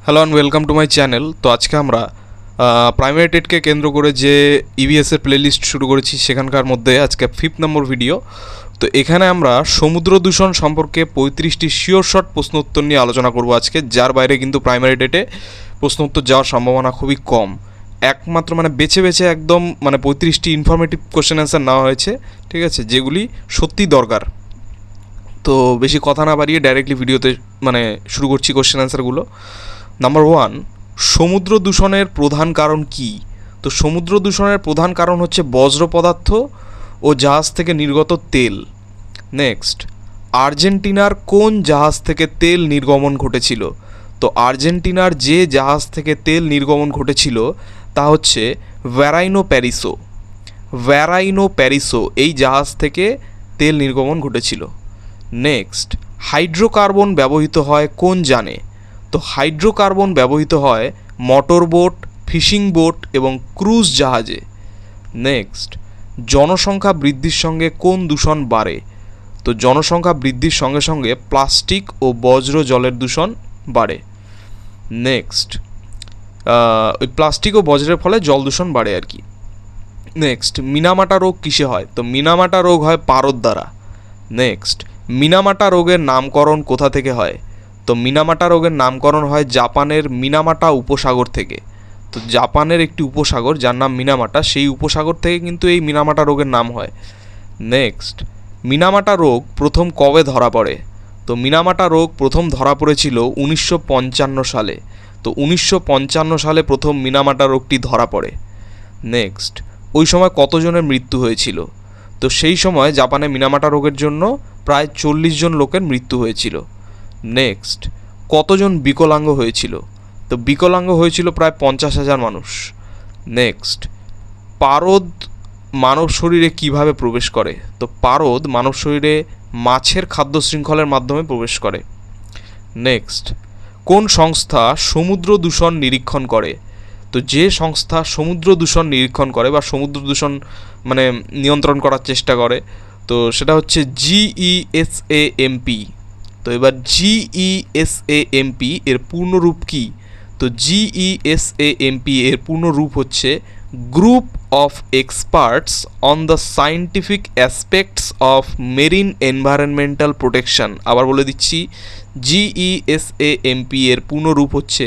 Hello and welcome to my channel. তো আজকে আমরা প্রাইমারি টেটকে কেন্দ্র করে যে ইভিএসের প্লেলিস্ট শুরু করেছি সেখানকার মধ্যে আজকে 5 নম্বর ভিডিও। তো এখানে আমরা সমুদ্র দূষণ সম্পর্কে 35টি শিওর শর্ট প্রশ্ন উত্তর নিয়ে আলোচনা করব আজকে, যার বাইরে কিন্তু প্রাইমারি টেটে প্রশ্ন উত্তর যাওয়ার সম্ভাবনা খুবই কম। একমাত্র বেছে বেছে একদম 35টি ইনফরমেটিভ কোশ্চেন অ্যান্সার নেওয়া হয়েছে, ঠিক আছে, যেগুলি সত্যি দরকার। তো বেশি কথা না বাড়িয়ে ডাইরেক্টলি ভিডিওতে শুরু করছি কোশ্চেন অ্যান্সারগুলো। নাম্বার 1, সমুদ্র দূষণের প্রধান কারণ কী? তো সমুদ্র দূষণের প্রধান কারণ হচ্ছে বজ্র পদার্থ ও জাহাজ থেকে নির্গত তেল। নেক্সট, আর্জেন্টিনার কোন জাহাজ থেকে তেল নির্গমন ঘটেছিল? তো আর্জেন্টিনার যে জাহাজ থেকে তেল নির্গমন ঘটেছিল তা হচ্ছে ভ্যারাইনো প্যারিসো এই জাহাজ থেকে তেল নির্গমন ঘটেছিল। নেক্সট, হাইড্রোকার্বন ব্যবহৃত হয় কোন যানে? তো হাইড্রোকার্বন ব্যবহৃত হয় মোটর বোট, ফিশিং বোট এবং ক্রুজ জাহাজে। নেক্সট, জনসংখ্যা বৃদ্ধির সঙ্গে কোন দূষণ বাড়ে? তো জনসংখ্যা বৃদ্ধির সঙ্গে সঙ্গে প্লাস্টিক ও বজ্র জলের দূষণ বাড়ে। নেক্সট, ওই প্লাস্টিক ও বজ্রের ফলে জল দূষণ বাড়ে আর কি। নেক্সট, মিনামাটা রোগ কিসে হয়? তো মিনামাটা রোগ হয় পারদ দ্বারা। নেক্সট, মিনামাটা রোগের নামকরণ কোথা থেকে হয়? তো মিনামাটা রোগের নামকরণ হয় জাপানের মিনামাটা উপসাগর থেকে। তো জাপানের একটি উপসাগর যার নাম মিনামাটা, সেই উপসাগর থেকে কিন্তু এই মিনামাটা রোগের নাম হয়। নেক্সট, মিনামাটা রোগ প্রথম কবে ধরা পড়ে? তো মিনামাটা রোগ প্রথম ধরা পড়েছিল 1955 সালে। তো 1955 সালে প্রথম মিনামাটা রোগটি ধরা পড়ে। নেক্সট, ওই সময় কতজনের মৃত্যু হয়েছিল? তো সেই সময় জাপানে মিনামাটা রোগের জন্য প্রায় 40 জন লোকের মৃত্যু হয়েছিল। নেক্সট, কতজন বিকলাঙ্গ হয়েছিল? তো বিকলাঙ্গ হয়েছিল প্রায় 50,000 মানুষ। নেক্সট, পারদ মানব শরীরে কিভাবে প্রবেশ করে? তো পারদ মানব শরীরে মাছের খাদ্য শৃঙ্খলের মাধ্যমে প্রবেশ করে। নেক্সট, কোন সংস্থা সমুদ্র দূষণ নিরীক্ষণ করে? তো যে সংস্থা সমুদ্র দূষণ নিরীক্ষণ করে বা সমুদ্র দূষণ নিয়ন্ত্রণ করার চেষ্টা করে, তো সেটা হচ্ছে GESAMP। তো এবার GESAMP এর পূর্ণরূপ কী? তো GESAMP এর পূর্ণরূপ হচ্ছে group of experts on the scientific aspects of marine environmental protection. আবার বলে দিচ্ছি, GESAMP এর পূর্ণরূপ হচ্ছে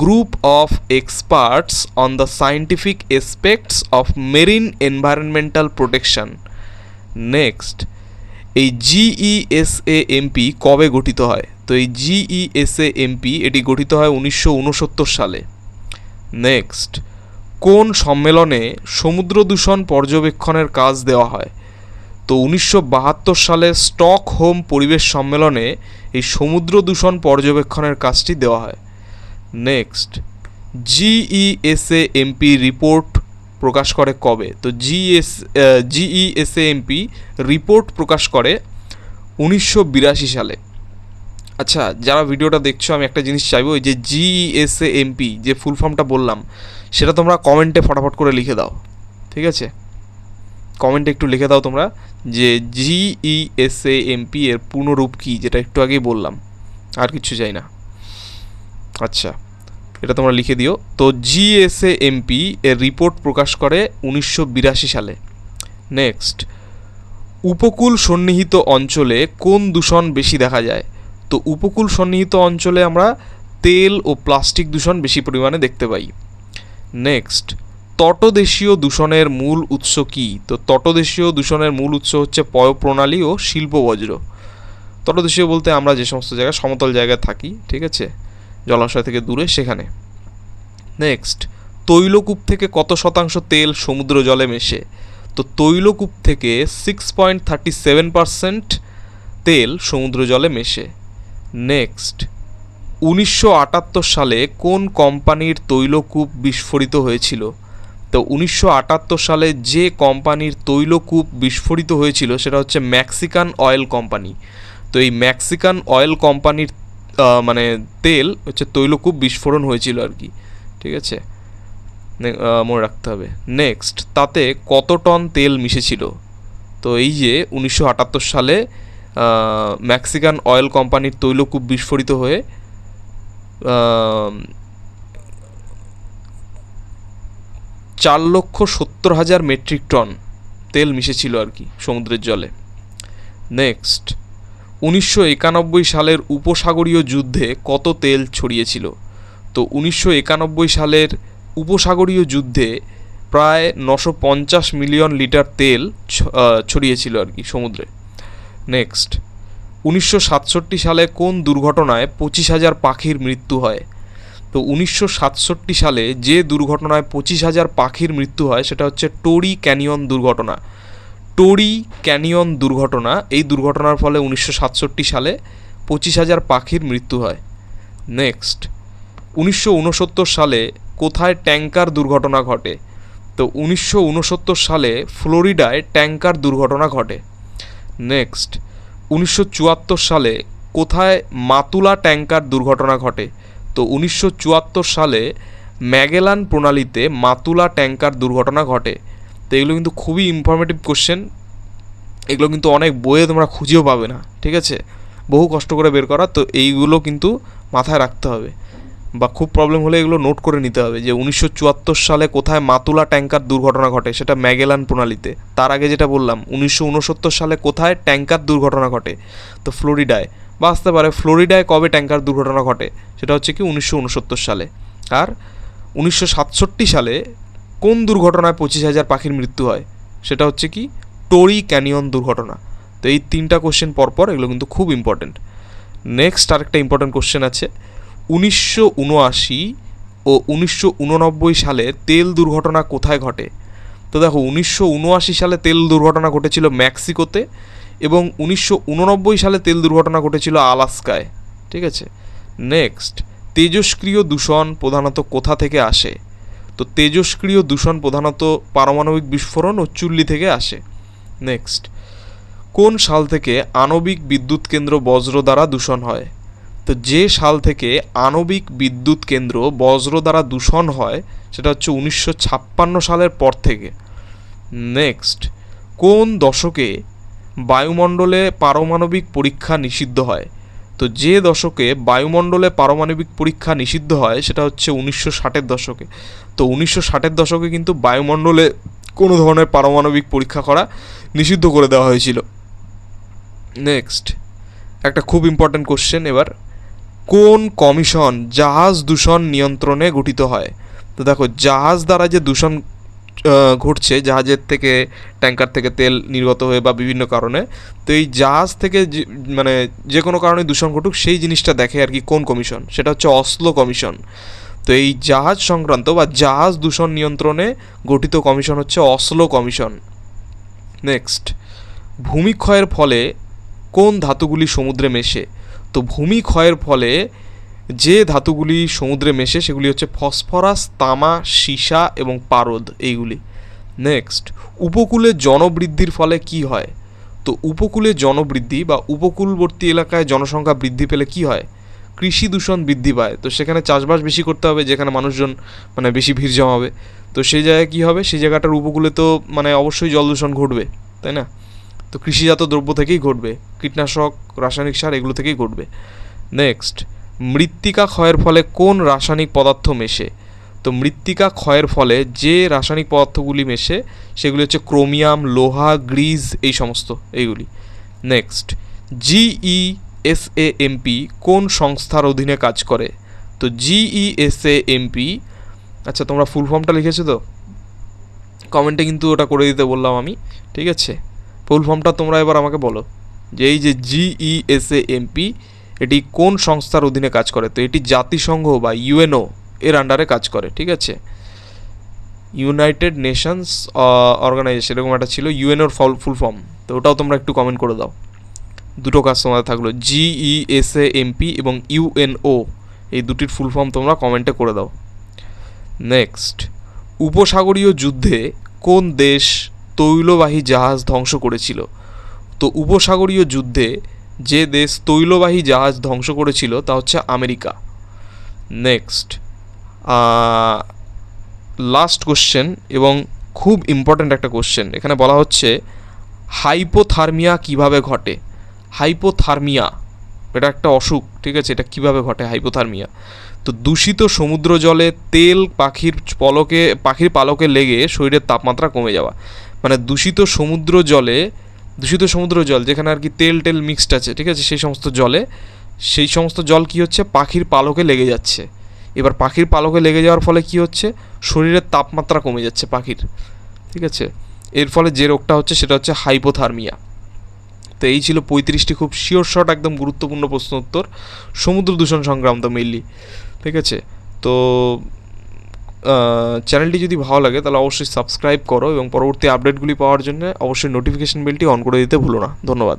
group of experts on the scientific aspects of marine environmental protection. Next, এই GESAMP কবে গঠিত হয়? তো এই GESAMP এটি গঠিত হয় 1969 সালে। নেক্সট, কোন সম্মেলনে সমুদ্র দূষণ পর্যবেক্ষণের কাজ দেওয়া হয়? তো 1972 সালে স্টকহোম পরিবেশ সম্মেলনে এই সমুদ্র দূষণ পর্যবেক্ষণের কাজটি দেওয়া হয়। নেক্সট, GESAMP রিপোর্ট প্রকাশ করে কবে? তো GESAMP রিপোর্ট প্রকাশ করে 1982 সালে। আচ্ছা, যারা ভিডিওটা দেখছো, আমি একটা জিনিস চাইবো, ওই যে GESAMP যে ফুল ফর্মটা বললাম সেটা তোমরা কমেন্টে ফটাফট করে লিখে দাও, ঠিক আছে? কমেন্টে একটু লিখে দাও তোমরা যে GESAMP এর পূর্ণরূপ কী, যেটা একটু আগেই বললাম, আর কিছু চাই না। আচ্ছা, এটা তোমরা লিখে দিও। তো GESAMP এর রিপোর্ট প্রকাশ করে 1982 সালে। নেক্সট, উপকূল সন্নিহিত অঞ্চলে কোন দূষণ বেশি দেখা যায়? তো উপকূল সন্নিহিত অঞ্চলে আমরা তেল ও প্লাস্টিক দূষণ বেশি পরিমাণে দেখতে পাই। নেক্সট, তটদেশীয় দূষণের মূল উৎস কী? তো তটদেশীয় দূষণের মূল উৎস হচ্ছে পয়ঃপ্রণালী ও শিল্প বজ্র। তটদেশীয় বলতে আমরা যে সমস্ত জায়গায় সমতল জায়গায় থাকি, ঠিক আছে, জলাশয় থেকে দূরে, সেখানে। নেক্সট, তৈলকূপ থেকে কত শতাংশ তেল সমুদ্র জলে মেশে? তো তৈলকূপ থেকে 6.37% তেল সমুদ্র জলে মেশে। নেক্সট, 1978 সালে কোন কোম্পানির তৈলকূপ বিস্ফোরিত হয়েছিল? তো 1978 সালে যে কোম্পানির তৈলকূপ বিস্ফোরিত হয়েছিল সেটা হচ্ছে মেক্সিকান অয়েল কোম্পানি। তো এই মেক্সিকান অয়েল কোম্পানির তেল হচ্ছে তৈলকূপ বিস্ফোরণ হয়েছিল আর কি, ঠিক আছে, মনে রাখতে হবে। নেক্সট, তাতে কত টন তেল মিশেছিল? তো এই যে 1978 সালে মেক্সিকান অয়েল কোম্পানির তৈলকূপ বিস্ফোরিত হয়ে 4,70,000 মেট্রিক টন তেল মিশেছিল আর কি সমুদ্রের জলে। নেক্সট, 1991 সালের উপসাগরীয় যুদ্ধে কত তেল ছড়িয়েছিল? তো 1991 সালের উপসাগরীয় যুদ্ধে প্রায় 950 মিলিয়ন লিটার তেল ছড়িয়েছিল আর কি সমুদ্রে। নেক্সট, 1967 সালে কোন দুর্ঘটনায় 25,000 পাখির মৃত্যু হয়? তো 1967 সালে যে দুর্ঘটনায় 25,000 পাখির মৃত্যু হয় সেটা হচ্ছে টোরি ক্যানিয়ন দুর্ঘটনা। টোরি ক্যানিয়ন দুর্ঘটনা, এই দুর্ঘটনার ফলে 1967 সালে 25,000 পাখির মৃত্যু হয়। নেক্সট, 1969 সালে কোথায় ট্যাঙ্কার দুর্ঘটনা ঘটে? তো 1969 সালে ফ্লোরিডায় ট্যাঙ্কার দুর্ঘটনা ঘটে। নেক্সট, 1974 সালে কোথায় মাতুলা ট্যাঙ্কার দুর্ঘটনা ঘটে? তো 1974 সালে ম্যাগেলান প্রণালীতে মাতুলা ট্যাঙ্কার দুর্ঘটনা ঘটে। তো এগুলো কিন্তু খুবই ইনফরমেটিভ কোশ্চেন, এগুলো কিন্তু অনেক বইয়ে তোমরা খুঁজেও পাবে না, ঠিক আছে, বহু কষ্ট করে বের করা। তো এইগুলো কিন্তু মাথায় রাখতে হবে, বা খুব প্রবলেম হলে এগুলো নোট করে নিতে হবে যে 1974 সালে কোথায় মাতুলা ট্যাঙ্কার দুর্ঘটনা ঘটে, সেটা ম্যাগেলান প্রণালীতে। তার আগে যেটা বললাম 1969 সালে কোথায় ট্যাঙ্কার দুর্ঘটনা ঘটে, তো ফ্লোরিডায়, বা আসতে পারে ফ্লোরিডায় কবে ট্যাঙ্কার দুর্ঘটনা ঘটে সেটা হচ্ছে কি 1969 সালে। আর 1967 সালে কোন দুর্ঘটনায় 25,000 পাখির মৃত্যু হয় সেটা হচ্ছে কি টোরি ক্যানিয়ন দুর্ঘটনা। তো এই 3টা কোশ্চেন পরপর, এগুলো কিন্তু খুব ইম্পর্টেন্ট। নেক্সট আরেকটা ইম্পর্টেন্ট কোশ্চেন আছে, 1979 ও 1989 সালে তেল দুর্ঘটনা কোথায় ঘটে? তো দেখো 1979 সালে তেল দুর্ঘটনা ঘটেছিল মেক্সিকোতে, এবং 1989 সালে তেল দুর্ঘটনা ঘটেছিল আলাস্কায়, ঠিক আছে। নেক্সট, তেজস্ক্রিয় দূষণ প্রধানত কোথা থেকে আসে? তো তেজস্ক্রিয় দূষণ প্রধানত পারমাণবিক বিস্ফোরণ ও চুল্লি থেকে আসে। নেক্সট, কোন সাল থেকে আণবিক বিদ্যুৎ কেন্দ্র বজ্র দ্বারা দূষণ হয়? তো যে সাল থেকে আণবিক বিদ্যুৎ কেন্দ্র বজ্র দ্বারা দূষণ হয় সেটা হচ্ছে 1956 সালের পর থেকে। নেক্সট, কোন দশকে বায়ুমণ্ডলে পারমাণবিক পরীক্ষা নিষিদ্ধ হয়? তো যে দশকে বায়ুমণ্ডলে পারমাণবিক পরীক্ষা নিষিদ্ধ হয় সেটা হচ্ছে 1960-এর দশকে। তো 1960-এর দশকে কিন্তু বায়ুমণ্ডলে কোনো ধরনের পারমাণবিক পরীক্ষা করা নিষিদ্ধ করে দেওয়া হয়েছিল। নেক্সট, একটা খুব ইম্পর্ট্যান্ট কোশ্চেন এবার, কোন কমিশন জাহাজ দূষণ নিয়ন্ত্রণে গঠিত হয়? তো দেখো জাহাজ দ্বারা যে দূষণ ঘটছে, জাহাজের থেকে ট্যাঙ্কার থেকে তেল নির্গত হয়ে বা বিভিন্ন কারণে, তো এই জাহাজ থেকে মানে যে কোনো কারণে দূষণ ঘটুক সেই জিনিসটা দেখে আর কি কোন কমিশন, সেটা হচ্ছে অসলো কমিশন। তো এই জাহাজ সংক্রান্ত বা জাহাজ দূষণ নিয়ন্ত্রণে গঠিত কমিশন হচ্ছে অসলো কমিশন। নেক্সট, ভূমিক্ষয়ের ফলে কোন ধাতুগুলি সমুদ্রে মেশে? তো ভূমিক্ষয়ের ফলে যে ধাতুগুলি সমুদ্রে মেশে সেগুলি হচ্ছে ফসফরাস, তামা, সীসা এবং পারদ, এইগুলি। নেক্সট, উপকূলে জনবৃদ্ধির ফলে কি হয়? তো উপকূলে জনবৃদ্ধি বা উপকূলবর্তী এলাকায় জনসংখ্যা বৃদ্ধি পেলে কি হয়? কৃষি দূষণ বৃদ্ধি পায়। তো সেখানে চাষবাস বেশি করতে হবে, যেখানে মানুষজন মানে বেশি ভিড় জমাবে, তো সেই জায়গায় কী হবে, সেই জায়গাটার উপকূলে তো মানে অবশ্যই জল দূষণ ঘটবে, তাই না? তো কৃষিজাত দ্রব্য থেকেই ঘটবে, কীটনাশক, রাসায়নিক সার এগুলো থেকেই ঘটবে। নেক্সট, মৃত্তিকা ক্ষয়ের ফলে কোন রাসায়নিক পদার্থ মেশে? তো মৃত্তিকা ক্ষয়ের ফলে যে রাসায়নিক পদার্থগুলি মেশে সেগুলি হচ্ছে ক্রোমিয়াম, লোহা, গ্রিজ, এই সমস্ত এইগুলি। নেক্সট, জিইএসএএমপি কোন সংস্থার অধীনে কাজ করে? তো জিইএসএএমপি, আচ্ছা তোমরা ফুল ফর্মটা লিখেছো তো? কমেন্টে কিন্তু ওটা করে দিতে বললাম আমি, ঠিক আছে? ফুল ফর্মটা তোমরা এবার আমাকে বলো যে এই যে জিইএসএএমপি এটি কোন সংস্থার অধীনে কাজ করে? তো এটি জাতিসংঘ বা ইউএনও এর আন্ডারে কাজ করে, ঠিক আছে? ইউনাইটেড নেশনস অর্গানাইজেশন এরকম একটা ছিল ইউএনওর ফুল ফর্ম, তো ওটাও তোমরা একটু কমেন্ট করে দাও। দুটো কাজ তোমাদের থাকলো, জিইএসএএমপি এবং ইউএনও, এই দুটির ফুল ফর্ম তোমরা কমেন্টে করে দাও। নেক্সট, উপসাগরীয় যুদ্ধে কোন দেশ তৈলবাহী জাহাজ ধ্বংস করেছিল? তো উপসাগরীয় যুদ্ধে যে দেশ তৈলবাহী জাহাজ ধ্বংস করেছিল তা হচ্ছে আমেরিকা। নেক্সট, লাস্ট কোশ্চেন এবং খুব ইম্পর্ট্যান্ট একটা কোশ্চেন, এখানে বলা হচ্ছে হাইপোথার্মিয়া কিভাবে ঘটে? হাইপোথার্মিয়া এটা একটা অসুখ, ঠিক আছে? এটা কিভাবে ঘটে হাইপোথার্মিয়া? তো দূষিত সমুদ্র জলে তেল পাখির পালকে লেগে শরীরের তাপমাত্রা কমে যাওয়া। মানে দূষিত সমুদ্র জল যেখানে আর কি তেল মিক্সড আছে, ঠিক আছে, সেই সমস্ত জল কি হচ্ছে, পাখির পালকে লেগে যাচ্ছে। এবার পাখির পালকে লেগে যাওয়ার ফলে কি হচ্ছে, শরীরের তাপমাত্রা কমে যাচ্ছে পাখির, ঠিক আছে? এর ফলে যে রোগটা হচ্ছে সেটা হচ্ছে হাইপোথার্মিয়া। তো এই ছিল 35টি খুব শিওর শর্ট একদম গুরুত্বপূর্ণ প্রশ্ন উত্তর সমুদ্র দূষণ সংক্রান্ত মেইনলি, ঠিক আছে? তো চ্যানেলটি যদি ভালো লাগে তাহলে অবশ্যই সাবস্ক্রাইব করো এবং পরবর্তী আপডেটগুলি পাওয়ার জন্য অবশ্যই নোটিফিকেশন বেলটি অন করে দিতে ভুলো না। ধন্যবাদ।